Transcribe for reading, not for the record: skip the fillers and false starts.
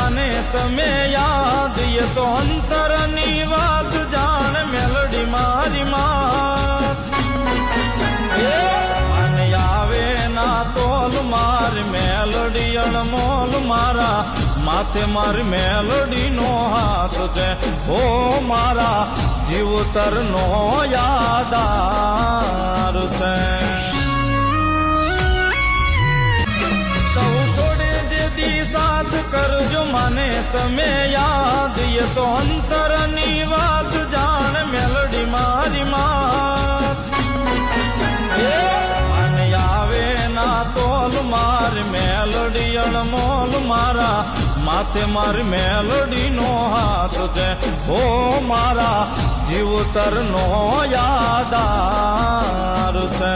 મને તમે યાદ એ તો અંતરની વાત જાણ મેલડી મારી માં અને આવે ના તોલ માર મેલડી અણમોલ મારા માથે મારી મેલડી નો હાથ છે ઓ મારા જીવતર નો યાદાર છે સૌ છોડે જેદી સાથ કરજો મને તમે યાદ એ તો અંતરની વાત જાણ મેલડી મારી માં અને આવે ના તોલ માર મેલડી અણમોલ મારા માથે મારી મેલડી નો હાથ છે ઓ મારા જીવતર નો યાદાર છે